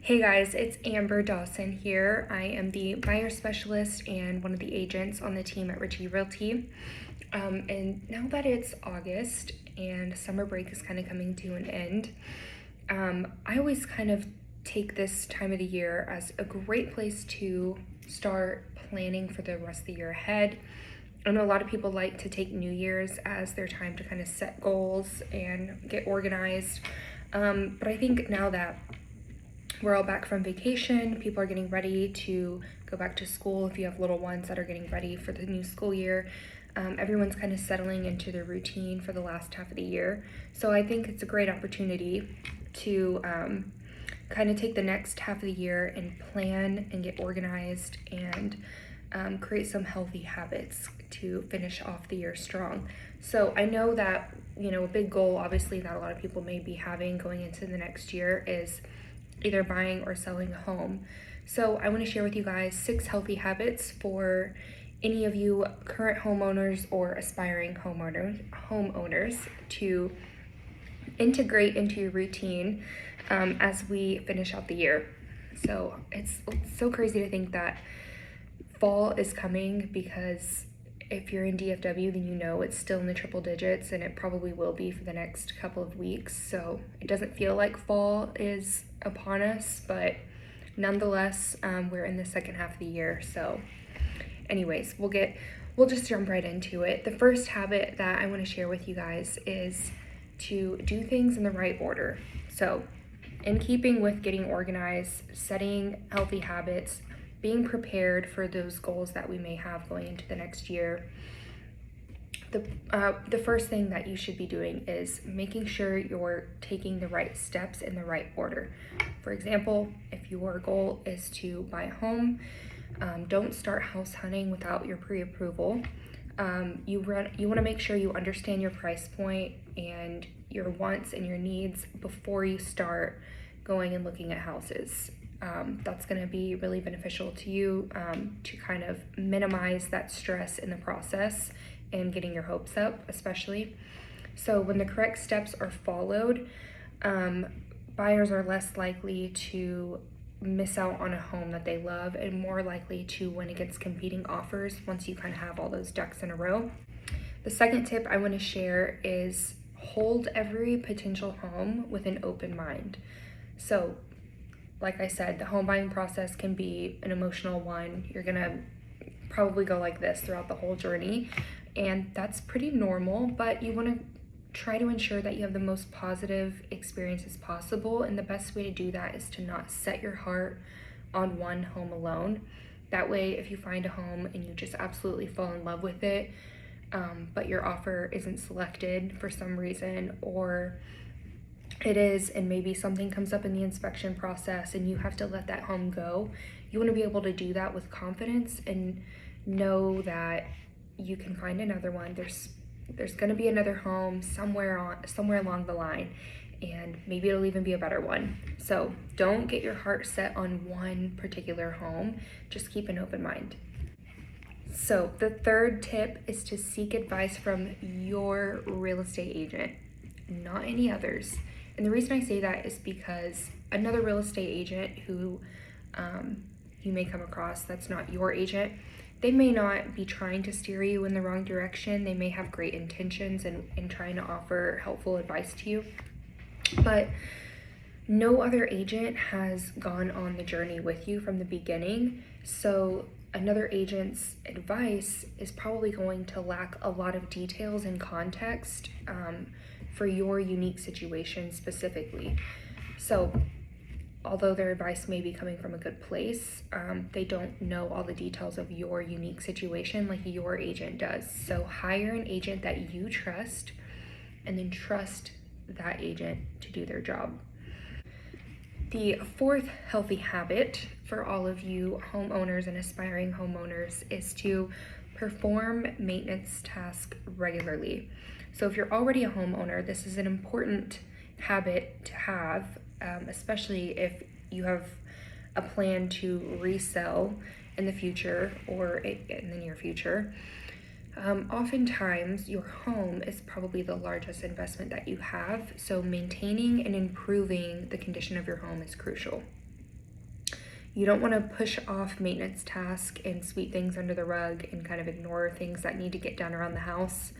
Hey guys, it's Dawson here. I am the buyer specialist and one of the agents on the team at Ritchey Realty. And now that it's August and summer break is kind of coming to an end, I always kind of take this time of the year as a great place to start planning for the rest of the year ahead. I know a lot of people like to take New Year's as their time to kind of set goals and get organized. But I think now that we're all back from vacation, people are getting ready to go back to school. If you have little ones that are getting ready for the new school year, everyone's kind of settling into their routine for the last half of the year. So I think it's a great opportunity to kind of take the next half of the year and plan and get organized and create some healthy habits to finish off the year strong. So I know that, a big goal obviously that a lot of people may be having going into the next year is either buying or selling a home. So I want to share with you guys 6 healthy habits for any of you current homeowners or aspiring homeowners to integrate into your routine as we finish out the year. So it's so crazy to think that fall is coming, because if you're in DFW, then you know it's still in the triple digits, and it probably will be for the next couple of weeks. So it doesn't feel like fall is upon us, but nonetheless, we're in the second half of the year. So anyways, we'll just jump right into it. The first habit that I want to share with you guys is to do things in the right order. So in keeping with getting organized, setting healthy habits, being prepared for those goals that we may have going into the next year, the first thing that you should be doing is making sure you're taking the right steps in the right order. For example, if your goal is to buy a home, don't start house hunting without your pre-approval. You want to make sure you understand your price point and your wants and your needs before you start going and looking at houses. That's going to be really beneficial to you to kind of minimize that stress in the process and getting your hopes up, especially. So when the correct steps are followed, buyers are less likely to miss out on a home that they love and more likely to win against competing offers once you kind of have all those ducks in a row. The second tip I want to share is hold every potential home with an open mind. So like I said, the home buying process can be an emotional one. You're gonna probably go like this throughout the whole journey, and that's pretty normal, but you wanna try to ensure that you have the most positive experiences possible, and the best way to do that is to not set your heart on one home alone. That way, if you find a home and you just absolutely fall in love with it, but your offer isn't selected for some reason, or it is and maybe something comes up in the inspection process and you have to let that home go, you want to be able to do that with confidence and know that you can find another one. There's going to be another home somewhere along the line, and maybe it'll even be a better one. So don't get your heart set on one particular home, just keep an open mind. So the third tip is to seek advice from your real estate agent, not any others. And the reason I say that is because another real estate agent who you may come across that's not your agent, they may not be trying to steer you in the wrong direction. They may have great intentions in trying to offer helpful advice to you. But no other agent has gone on the journey with you from the beginning. So another agent's advice is probably going to lack a lot of details and context for your unique situation specifically. So although their advice may be coming from a good place, they don't know all the details of your unique situation like your agent does. So hire an agent that you trust, and then trust that agent to do their job. The fourth healthy habit for all of you homeowners and aspiring homeowners is to perform maintenance tasks regularly. So if you're already a homeowner, this is an important habit to have, especially if you have a plan to resell in the future or in the near future. Oftentimes, your home is probably the largest investment that you have, so maintaining and improving the condition of your home is crucial. You don't want to push off maintenance tasks and sweep things under the rug and kind of ignore things that need to get done around the house,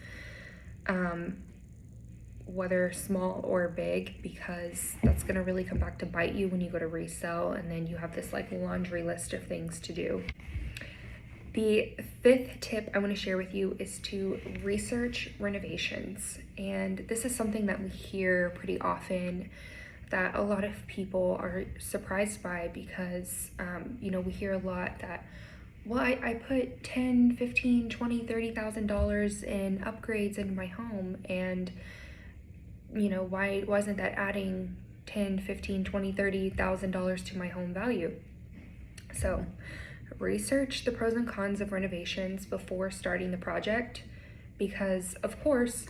whether small or big, because that's going to really come back to bite you when you go to resell, and then you have this like laundry list of things to do. The fifth tip I want to share with you is to research renovations. And this is something that we hear pretty often that a lot of people are surprised by, because we hear a lot that, well, I put $10, $15, $20, $30,000 in upgrades into my home, and why wasn't that adding $10, $15, $20, $30,000 to my home value? So research the pros and cons of renovations before starting the project, because of course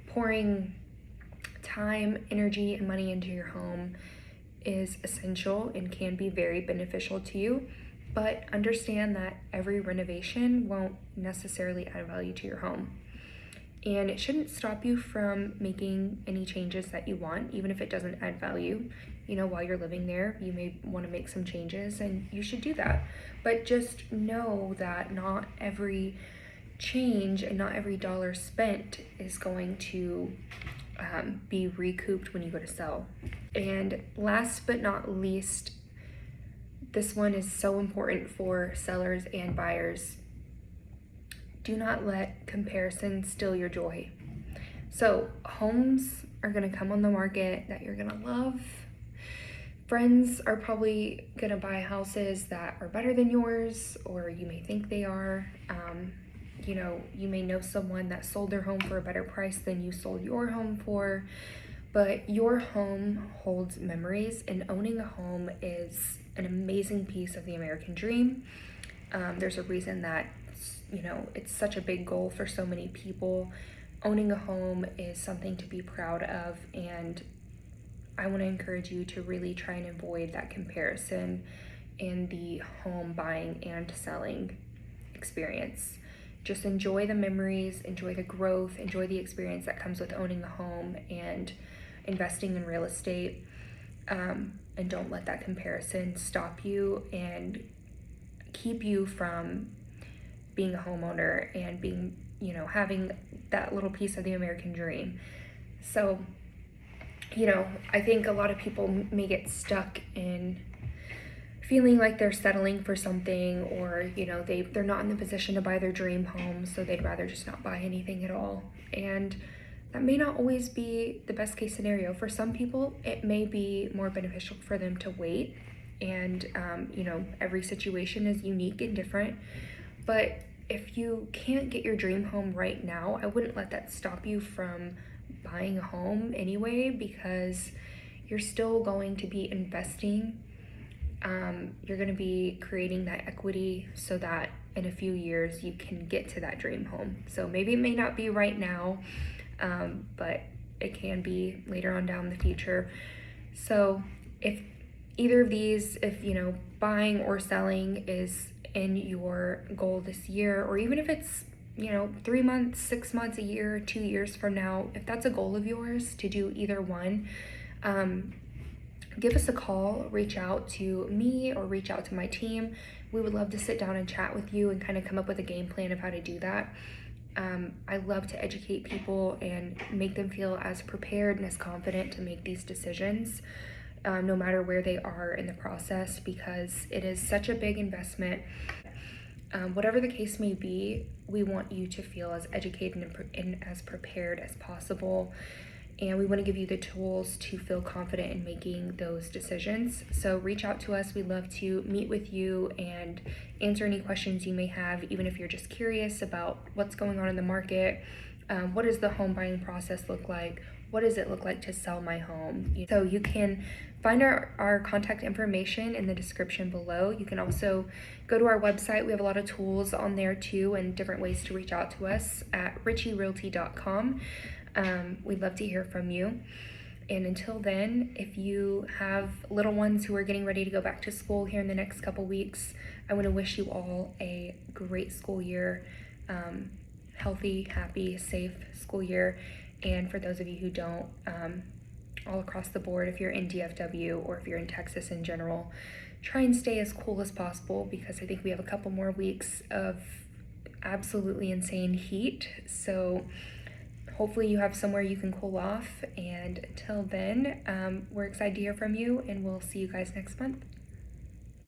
pouring time, energy, and money into your home is essential and can be very beneficial to you, but understand that every renovation won't necessarily add value to your home. And it shouldn't stop you from making any changes that you want, even if it doesn't add value. While you're living there, you may want to make some changes, and you should do that. But just know that not every change and not every dollar spent is going to be recouped when you go to sell. And last but not least, this one is so important for sellers and buyers. Do not let comparison steal your joy. So homes are going to come on the market that you're going to love. Friends are probably going to buy houses that are better than yours, or you may think they are. You may know someone that sold their home for a better price than you sold your home for, but your home holds memories, and owning a home is an amazing piece of the American dream. There's a reason that it's such a big goal for so many people. Owning a home is something to be proud of, and I want to encourage you to really try and avoid that comparison in the home buying and selling experience. Just enjoy the memories, enjoy the growth, enjoy the experience that comes with owning a home and investing in real estate, and don't let that comparison stop you and keep you from being a homeowner and being, having that little piece of the American dream. So, I think a lot of people may get stuck in feeling like they're settling for something, or, they're not in the position to buy their dream home, so they'd rather just not buy anything at all. And that may not always be the best case scenario. For some people, it may be more beneficial for them to wait. And, every situation is unique and different. But if you can't get your dream home right now, I wouldn't let that stop you from buying a home anyway, because you're still going to be investing. You're going to be creating that equity so that in a few years you can get to that dream home. So maybe it may not be right now, but it can be later on down the future. So if either of these, if buying or selling is in your goal this year, or even if it's 3 months, 6 months, a year, 2 years from now, if that's a goal of yours to do either one, give us a call, reach out to me or reach out to my team. We would love to sit down and chat with you and kind of come up with a game plan of how to do that. I love to educate people and make them feel as prepared and as confident to make these decisions, no matter where they are in the process, because it is such a big investment. Whatever the case may be, we want you to feel as educated and as prepared as possible. And we want to give you the tools to feel confident in making those decisions. So reach out to us. We'd love to meet with you and answer any questions you may have, even if you're just curious about what's going on in the market. What does the home buying process look like? What does it look like to sell my home? So you can find our contact information in the description below. You can also go to our website. We have a lot of tools on there too, and different ways to reach out to us at ritcheyrealty.com. We'd love to hear from you. And until then, if you have little ones who are getting ready to go back to school here in the next couple weeks, I want to wish you all a great school year, healthy, happy, safe school year. And for those of you who don't, all across the board. If you're in DFW or if you're in Texas in general, try and stay as cool as possible, because I think we have a couple more weeks of absolutely insane heat. So hopefully you have somewhere you can cool off. And until then, we're excited to hear from you, and we'll see you guys next month.